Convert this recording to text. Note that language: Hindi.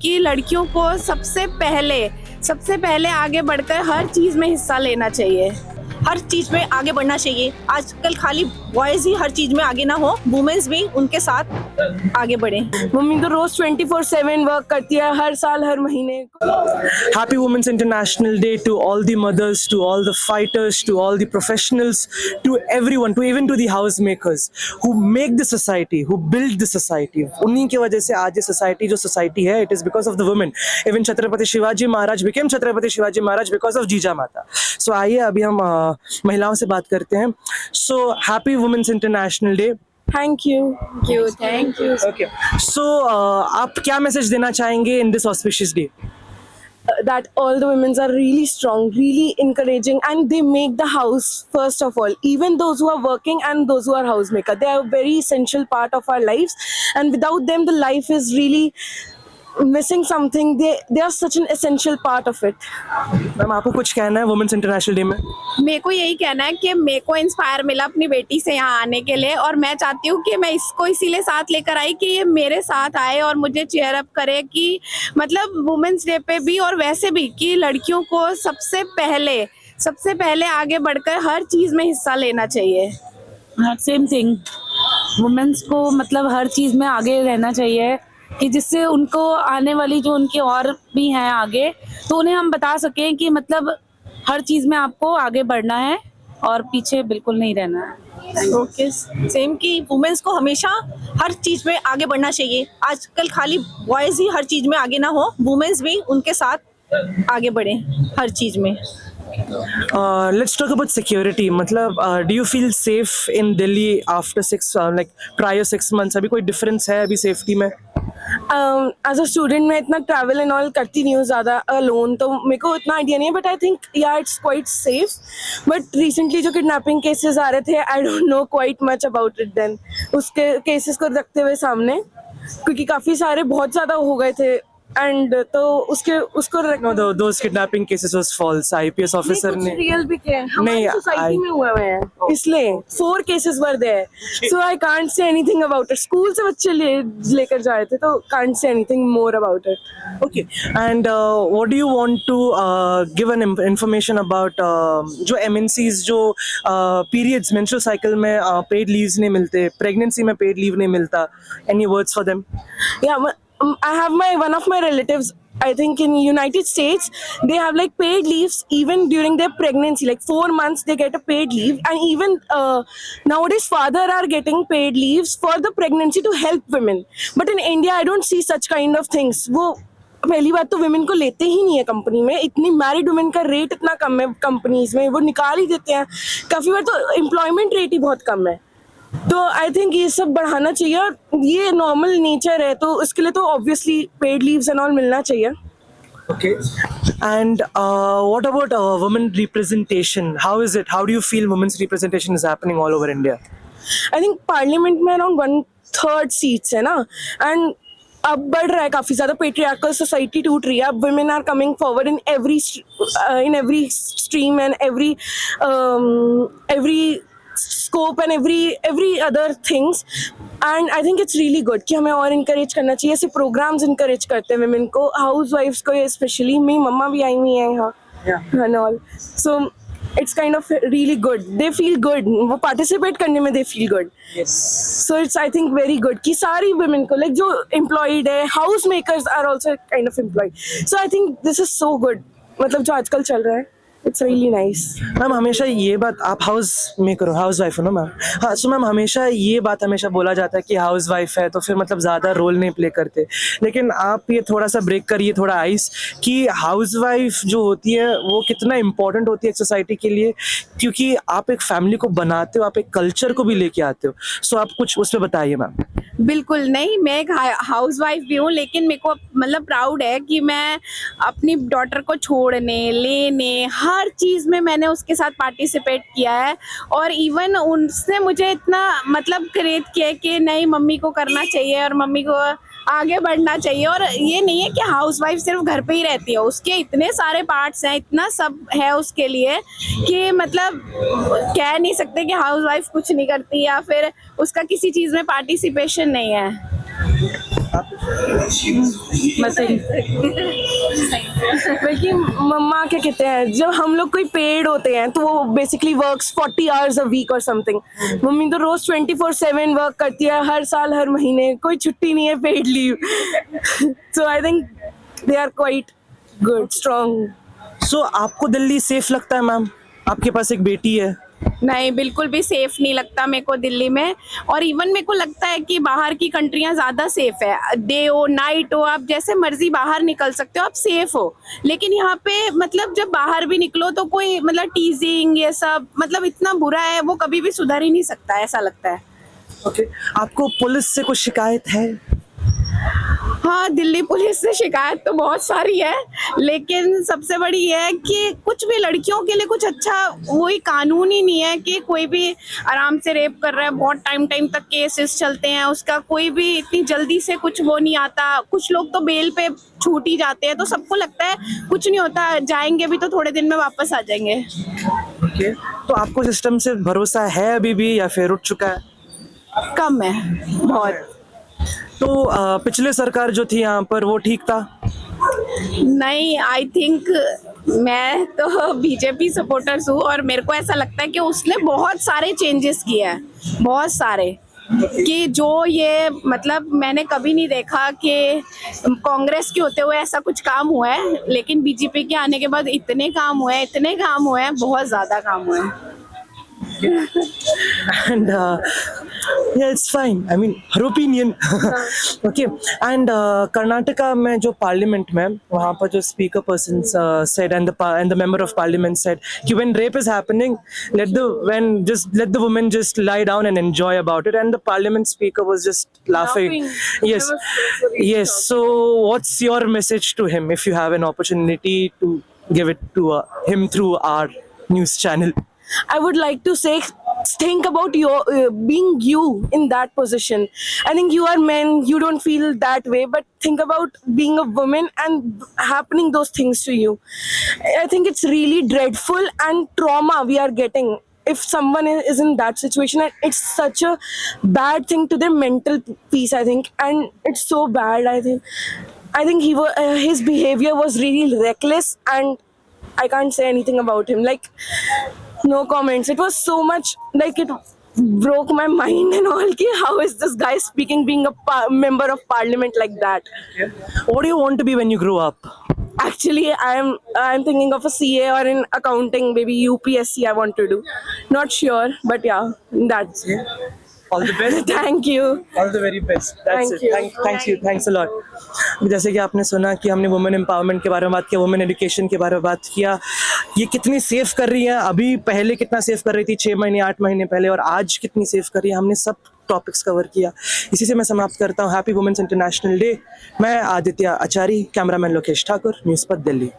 कि लड़कियों को सबसे पहले आगे बढ़कर हर चीज में हिस्सा लेना चाहिए, हर चीज में आगे बढ़ना चाहिए। आजकल खाली बॉयज ही हर चीज में आगे ना हो, वुमेन्स भी उनके साथ आगे बढ़े। मम्मी तो रोज 24/7 वर्क करती है, हर साल हर महीने। Happy Women's International Day to all the mothers, to all the fighters, to all the professionals, to everyone, to even to the housemakers who make the society, who build the society. उन्हीं की वजह से आज ये society जो society है, it is because of the women. Even Chhatrapati Shivaji Maharaj became Chhatrapati Shivaji Maharaj because of Jija Mata. So आइए अभी हम महिलाओं से बात करते हैं. So Happy Women's International Day. Thank you. Okay. So आप क्या मैसेज देना चाहेंगे in this auspicious day? That all the women are really strong, really encouraging, and they make the house first of all. Even those who are working and those who are housemaker, they are a very essential part of our lives, and without them the life is really missing something. They are such an essential part of it. Ma'am आपको कुछ कहना है वुमेन्स इंटरनेशनल डे में? मेरे को यही कहना है कि मेरे को इंस्पायर मिला अपनी बेटी से यहाँ आने के लिए, और मैं चाहती हूँ कि मैं इसको इसीलिए साथ लेकर आई कि ये मेरे साथ आए और मुझे चेयर अप करे, कि मतलब वुमेन्स डे पे भी और वैसे भी कि लड़कियों को सबसे पहले आगे बढ़कर हर चीज में हिस्सा लेना चाहिए। सेम थिंग, वुमेन्स को मतलब हर चीज में आगे रहना चाहिए, कि जिससे उनको आने वाली जो उनकी और भी हैं आगे, तो उन्हें हम बता सकें कि मतलब हर चीज में आपको आगे बढ़ना है और पीछे बिल्कुल नहीं रहना है। ओके, सेम कि वुमेन्स को हमेशा हर चीज में आगे बढ़ना चाहिए। आजकल खाली बॉयज ही हर चीज में आगे ना हो, वुमेन्स भी उनके साथ आगे बढ़े हर चीज में। Let's talk about security. मतलब do you feel safe in Delhi after prior 6 months? अभी कोई difference है अभी safety में? एज अ स्टूडेंट मैं इतना ट्रैवल एंड ऑल करती नहीं हूँ ज़्यादा अलोन, तो मेरे को इतना आइडिया नहीं है, बट आई थिंक या it's quite safe. But recently जो किडनैपिंग केसेस आ रहे थे, I don't know quite much about it then, उसके केसेस को रखते हुए सामने, क्योंकि काफ़ी सारे बहुत ज़्यादा हो गए थे, एंड तो उसको No, those kidnapping cases was false. IPS officer ने रियल भी थे हमारी सोसाइटी में हुए हैं, इसलिए 4 cases were there, so I can't say anything about it. School से बच्चे लेकर जाए थे, तो can't say anything more about it. Okay. And what do you want to give an information about जो MNCs जो periods menstrual cycle में paid leaves नहीं मिलते, pregnancy में paid leave नहीं मिलता, any words for them? Yeah, I have one of my relatives, I think in United States, they have like paid leaves even during their pregnancy, like 4 months they get a paid leave, and even nowadays father are getting paid leaves for the pregnancy to help women. But in India I don't see such kind of things. वो पहली बात तो women को लेते ही नहीं है कंपनी में, इतनी मैरिड women का रेट इतना कम है कंपनीज में, वो निकाल ही देते हैं। काफ़ी बार तो एम्प्लॉयमेंट रेट ही बहुत कम है, तो आई थिंक ये सब बढ़ाना चाहिए, और ये नॉर्मल नेचर है, तो इसके लिए तो obviously paid leaves and all मिलना चाहिए। Okay. And what about women representation? How is it? How do you feel women's representation is happening all over India? I think parliament में अराउंड 1/3 सीट्स है ना, एंड अब बढ़ रहा है काफ़ी ज़्यादा। पेट्रियार्कल सोसाइटी टूट रही है, अब women are coming forward in every stream and every scope and every other things, and I think it's really good कि हमें और encourage करना चाहिए। ऐसे programs encourage करते हैं women को, housewives को especially। मेरी मम्मा भी आई हुई है यहाँ and all, so it's kind of really good, they feel good, वो participate करने में they feel good। Yes. So it's I think very good कि सारी women को, like जो employed है, house makers are also kind of employed, so I think this is so good, मतलब जो आजकल चल रहा है, it's really nice। मैम हमेशा ये बात, आप हाउस वाइफ हो ना मैम? हाँ, सो मैम हमेशा ये बात हमेशा बोला जाता है कि हाउस वाइफ है तो फिर मतलब ज़्यादा रोल नहीं प्ले करते, लेकिन आप ये थोड़ा सा ब्रेक करिए, थोड़ा आइस, कि हाउस वाइफ जो होती है वो कितना इम्पोर्टेंट होती है एक सोसाइटी के लिए, क्योंकि आप एक फैमिली को बनाते हो, आप एक कल्चर को भी लेके आते हो। सो आप कुछ उस पर बताइए मैम। बिल्कुल नहीं, मैं एक हाउस वाइफ भी हूँ, लेकिन मेरे को मतलब प्राउड है कि मैं अपनी डॉटर को छोड़ने लेने हर चीज़ में मैंने उसके साथ पार्टिसिपेट किया है, और इवन उसने मुझे इतना मतलब प्रेरित किया कि नहीं, मम्मी को करना चाहिए और मम्मी को आगे बढ़ना चाहिए। और ये नहीं है कि हाउसवाइफ सिर्फ घर पे ही रहती है, उसके इतने सारे पार्ट्स हैं, इतना सब है उसके लिए कि मतलब कह नहीं सकते कि हाउसवाइफ कुछ नहीं करती या फिर उसका किसी चीज़ में पार्टिसिपेशन नहीं है। बल्कि मम्मा क्या कहते हैं, जब हम लोग कोई पेड होते हैं तो वो basically works 40 hours a week और समथिंग। मम्मी तो रोज 24/7 वर्क करती है, हर साल हर महीने, कोई छुट्टी नहीं है paid leave. So I think they are quite good, strong. So आपको दिल्ली सेफ लगता है मैम? आपके पास एक बेटी है। नहीं, बिल्कुल भी सेफ नहीं लगता मेरे को दिल्ली में। और इवन मेरे को लगता है कि बाहर की कंट्रियां ज़्यादा सेफ है। डे हो नाइट हो, आप जैसे मर्जी बाहर निकल सकते हो, आप सेफ हो। लेकिन यहाँ पे मतलब जब बाहर भी निकलो तो कोई मतलब टीजिंग ये सब मतलब इतना बुरा है, वो कभी भी सुधर ही नहीं सकता, ऐसा लगता है। ओके, आपको पुलिस से कुछ शिकायत है? हाँ, दिल्ली पुलिस से शिकायत तो बहुत सारी है, लेकिन सबसे बड़ी ये है कि कुछ भी लड़कियों के लिए कुछ अच्छा वही कानून ही नहीं है कि कोई भी आराम से रेप कर रहा है। बहुत टाइम तक केसेस चलते हैं, उसका कोई भी इतनी जल्दी से कुछ वो नहीं आता। कुछ लोग तो बेल पे छूट ही जाते हैं, तो सबको लगता है कुछ नहीं होता, जाएंगे भी तो थोड़े दिन में वापस आ जाएंगे। ओके, तो आपको सिस्टम से भरोसा है अभी भी या फिर उठ चुका है? कम है, बहुत। तो पिछले सरकार जो थी यहाँ पर वो ठीक था? नहीं, आई थिंक मैं तो बीजेपी सपोर्टर्स हूँ और मेरे को ऐसा लगता है कि उसने बहुत सारे चेंजेस किए हैं, बहुत सारे, कि जो ये मतलब मैंने कभी नहीं देखा कि कांग्रेस के होते हुए ऐसा कुछ काम हुआ है। लेकिन बीजेपी के आने के बाद इतने काम हुए हैं, इतने काम हुए हैं, बहुत ज़्यादा काम हुए हैं। And yeah, it's fine. I mean, her opinion. Okay. And Karnataka में जो parliament में वहाँ पर जो speaker person said and the member of parliament said कि when rape is happening, let the woman just lie down and enjoy about it. And the parliament speaker was just laughing. Yes, yes. So what's your message to him if you have an opportunity to give it to him through our news channel? I would like to say, think about your being you in that position. I think you are men, you don't feel that way, but think about being a woman and happening those things to you. I think it's really dreadful and trauma we are getting if someone is in that situation, and it's such a bad thing to their mental peace, I think, and it's so bad. I think he was his behavior was really reckless, and I can't say anything about him. Like, no comments. It was so much, like, it broke my mind and all. Ki how is this guy speaking, being a member of parliament like that? What do you want to be when you grow up? Actually, I'm thinking of a CA or in accounting, maybe UPSC I want to do. Not sure, but yeah, that's it. All the best. Thank you. All the very best. That's Thank it. you. Thanks a lot. जैसे कि आपने सुना कि हमने वुमेन एम्पावरमेंट के बारे में बात किया, वुमेन एजुकेशन के बारे में बात किया, ये कितनी सेफ कर रही है, अभी पहले कितना सेफ कर रही थी 6 महीने 8 महीने पहले, और आज कितनी सेफ कर रही है, हमने सब टॉपिक्स कवर किया। इसी से मैं समाप्त करता हूँ। Happy women's international day. मैं आदित्य आचार्य, कैमरामैन लोकेश ठाकुर, न्यूज़ पर दिल्ली।